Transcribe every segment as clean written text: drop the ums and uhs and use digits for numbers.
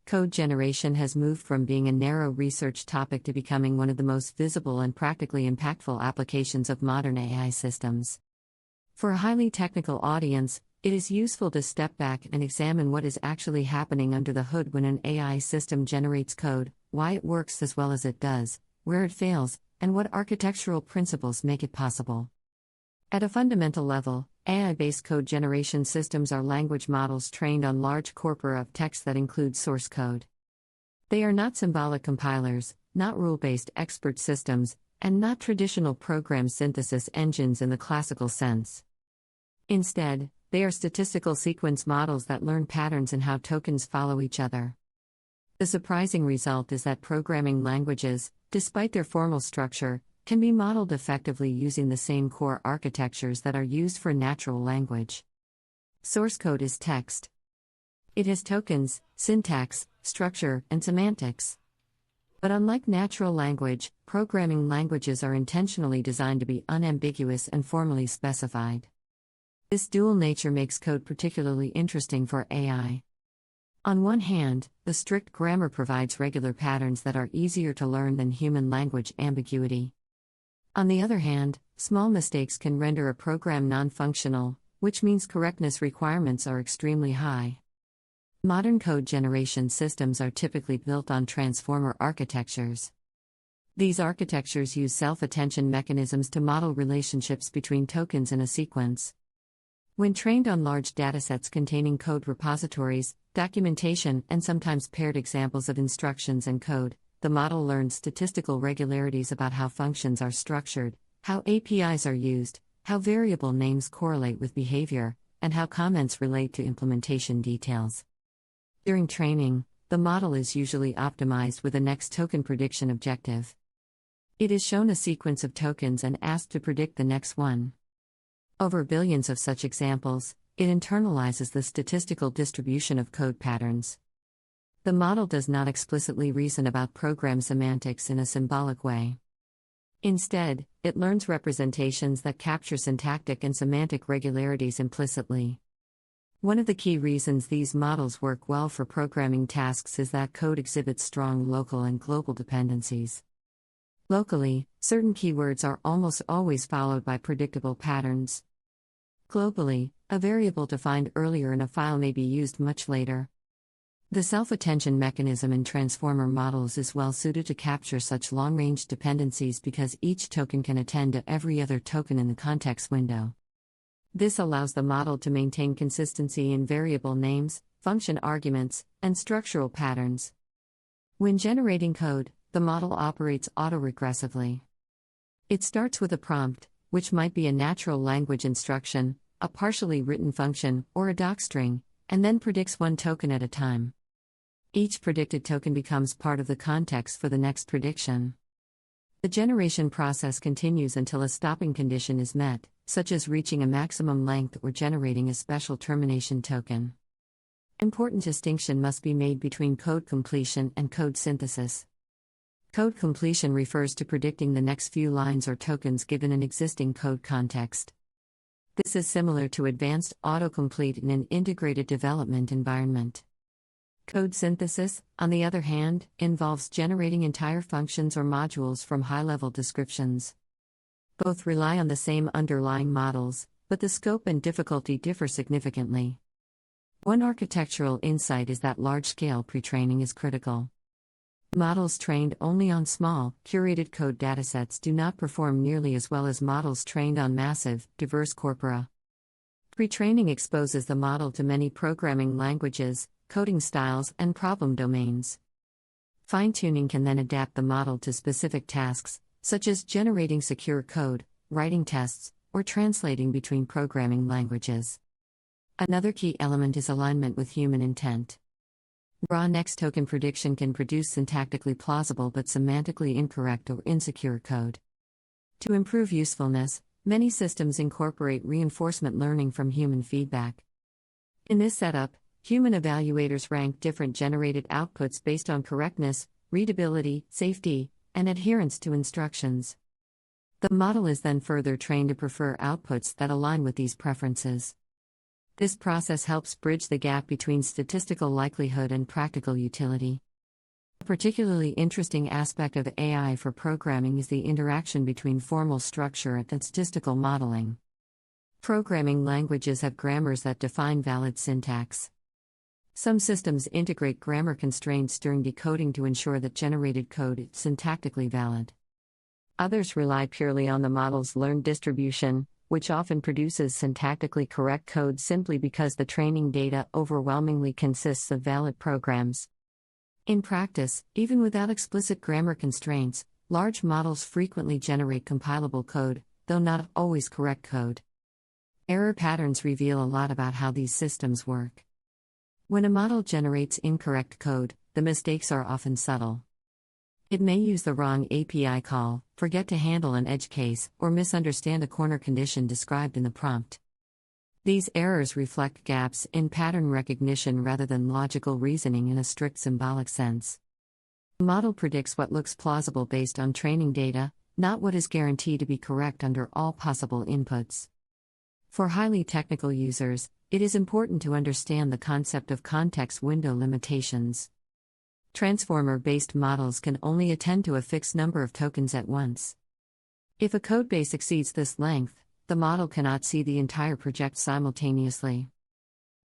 Code generation has moved from being a narrow research topic to becoming one of the most visible and practically impactful applications of modern AI systems. For a highly technical audience, it is useful to step back and examine what is actually happening under the hood when an AI system generates code, why it works as well as it does, where it fails, and what architectural principles make it possible. At a fundamental level, AI-based code generation systems are language models trained on large corpora of text that include source code. They are not symbolic compilers, not rule-based expert systems, and not traditional program synthesis engines in the classical sense. Instead, they are statistical sequence models that learn patterns in how tokens follow each other. The surprising result is that programming languages, despite their formal structure, can be modeled effectively using the same core architectures that are used for natural language. Source code is text. It has tokens, syntax, structure, and semantics. But unlike natural language, programming languages are intentionally designed to be unambiguous and formally specified. This dual nature makes code particularly interesting for AI. On one hand, the strict grammar provides regular patterns that are easier to learn than human language ambiguity. On the other hand, small mistakes can render a program non-functional, which means correctness requirements are extremely high. Modern code generation systems are typically built on transformer architectures. These architectures use self-attention mechanisms to model relationships between tokens in a sequence. When trained on large datasets containing code repositories, documentation, and sometimes paired examples of instructions and code, the model learns statistical regularities about how functions are structured, how APIs are used, how variable names correlate with behavior, and how comments relate to implementation details. During training, the model is usually optimized with a next token prediction objective. It is shown a sequence of tokens and asked to predict the next one. Over billions of such examples, it internalizes the statistical distribution of code patterns. The model does not explicitly reason about program semantics in a symbolic way. Instead, it learns representations that capture syntactic and semantic regularities implicitly. One of the key reasons these models work well for programming tasks is that code exhibits strong local and global dependencies. Locally, certain keywords are almost always followed by predictable patterns. Globally, a variable defined earlier in a file may be used much later. The self-attention mechanism in transformer models is well suited to capture such long-range dependencies because each token can attend to every other token in the context window. This allows the model to maintain consistency in variable names, function arguments, and structural patterns. When generating code, the model operates autoregressively. It starts with a prompt, which might be a natural language instruction, a partially written function, or a docstring, and then predicts one token at a time. Each predicted token becomes part of the context for the next prediction. The generation process continues until a stopping condition is met, such as reaching a maximum length or generating a special termination token. Important distinction must be made between code completion and code synthesis. Code completion refers to predicting the next few lines or tokens given an existing code context. This is similar to advanced autocomplete in an integrated development environment. Code synthesis, on the other hand, involves generating entire functions or modules from high-level descriptions. Both rely on the same underlying models, but the scope and difficulty differ significantly. One architectural insight is that large-scale pre-training is critical. Models trained only on small, curated code datasets do not perform nearly as well as models trained on massive, diverse corpora. Pre-training exposes the model to many programming languages, coding styles, and problem domains. Fine-tuning can then adapt the model to specific tasks, such as generating secure code, writing tests, or translating between programming languages. Another key element is alignment with human intent. Raw next token prediction can produce syntactically plausible but semantically incorrect or insecure code. To improve usefulness, many systems incorporate reinforcement learning from human feedback. In this setup, human evaluators rank different generated outputs based on correctness, readability, safety, and adherence to instructions. The model is then further trained to prefer outputs that align with these preferences. This process helps bridge the gap between statistical likelihood and practical utility. A particularly interesting aspect of AI for programming is the interaction between formal structure and statistical modeling. Programming languages have grammars that define valid syntax. Some systems integrate grammar constraints during decoding to ensure that generated code is syntactically valid. Others rely purely on the model's learned distribution, which often produces syntactically correct code simply because the training data overwhelmingly consists of valid programs. In practice, even without explicit grammar constraints, large models frequently generate compilable code, though not always correct code. Error patterns reveal a lot about how these systems work. When a model generates incorrect code, the mistakes are often subtle. It may use the wrong API call, forget to handle an edge case, or misunderstand a corner condition described in the prompt. These errors reflect gaps in pattern recognition rather than logical reasoning in a strict symbolic sense. The model predicts what looks plausible based on training data, not what is guaranteed to be correct under all possible inputs. For highly technical users, it is important to understand the concept of context window limitations. Transformer-based models can only attend to a fixed number of tokens at once. If a codebase exceeds this length, the model cannot see the entire project simultaneously.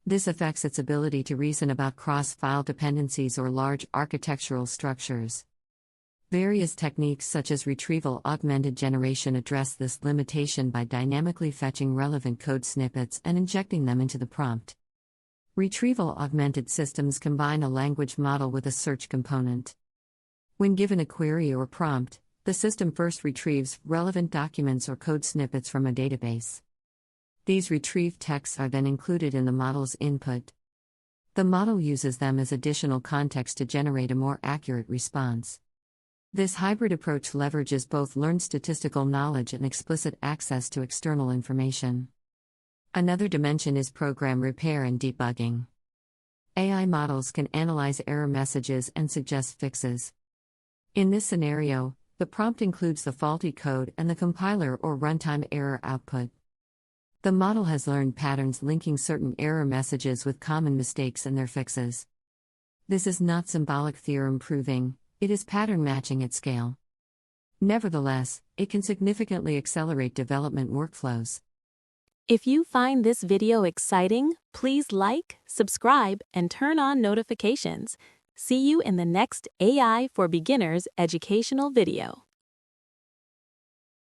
This affects its ability to reason about cross-file dependencies or large architectural structures. Various techniques such as retrieval-augmented generation address this limitation by dynamically fetching relevant code snippets and injecting them into the prompt. Retrieval-augmented systems combine a language model with a search component. When given a query or prompt, the system first retrieves relevant documents or code snippets from a database. These retrieved texts are then included in the model's input. The model uses them as additional context to generate a more accurate response. This hybrid approach leverages both learned statistical knowledge and explicit access to external information. Another dimension is program repair and debugging. AI models can analyze error messages and suggest fixes. In this scenario, the prompt includes the faulty code and the compiler or runtime error output. The model has learned patterns linking certain error messages with common mistakes and their fixes. This is not symbolic theorem proving, it is pattern matching at scale. Nevertheless, it can significantly accelerate development workflows. If you find this video exciting, please like, subscribe, and turn on notifications. See you in the next AI for Beginners educational video.